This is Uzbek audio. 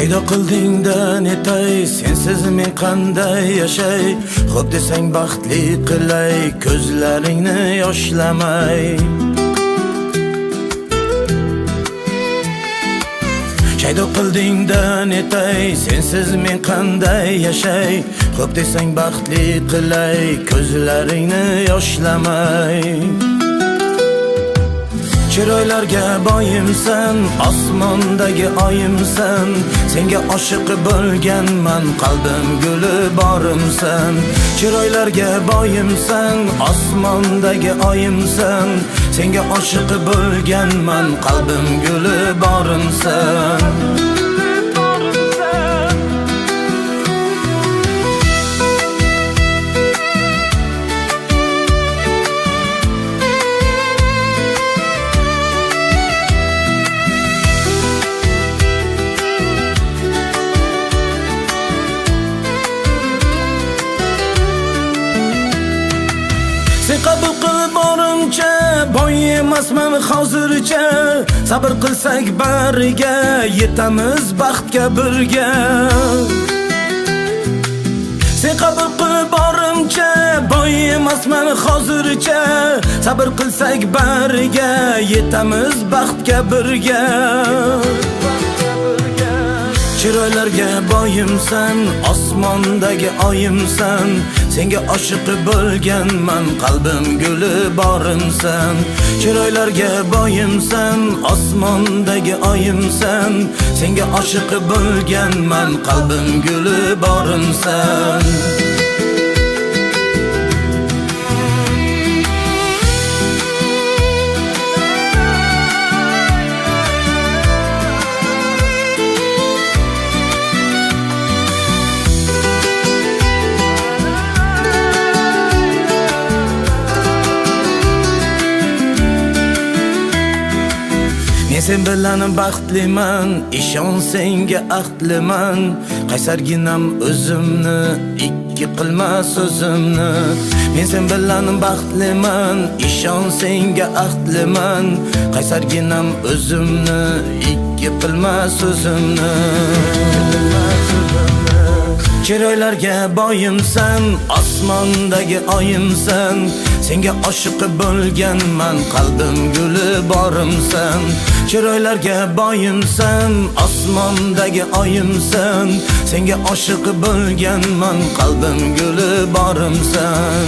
Paydo qildingda netay, sensiz men qanday yashay? Xo'p desang baxtli qilay, ko'zlaringni yoshlamay. Paydo qildingda netay, sensiz men qanday yashay? Xo'p desang baxtli qilay, ko'zlaringni yoshlamay. Chiroylarga boyimsan, osmondagi oyimsan, senga oshiq bo'lganman, qalbim guli borimsan. Chiroylarga boyimsan, osmondagi oyimsan, senga oshiq bo'lganman, qalbim guli borimsan. Sen qabul qilib borimcha, boy emasman hozircha. Sabr qilsak bariga, yetamiz baxtga birga. Sen qabul qilib borimcha, boy emasman hozircha. Sabr qilsak bariga, yetamiz baxtga birga. Chiroylarga boyimsan, osmondagi oyimsan, senga oshiq bo'lganman, qalbim guli borimsan. Chiroylarga boyimsan, osmondagi oyimsan, senga oshiq bo'lganman, qalbim guli borimsan. Men sen bilan baxtliman, ishon senga ahdliman. Qaysarginam o'zimni, ikki qilma so'zimni. Men sen bilan baxtliman, ishon senga ahdliman. Qaysarginam o'zimni, ikki qilma so'zimni. Chiroylarga boyimsan, osmondagi oyimsan, senga oshiq bo'lganman, qalbim guli borimsan. Chiroylarga boyimsan, osmondagi oyimsan, senga oshiq bo'lganman, qalbim guli borimsan.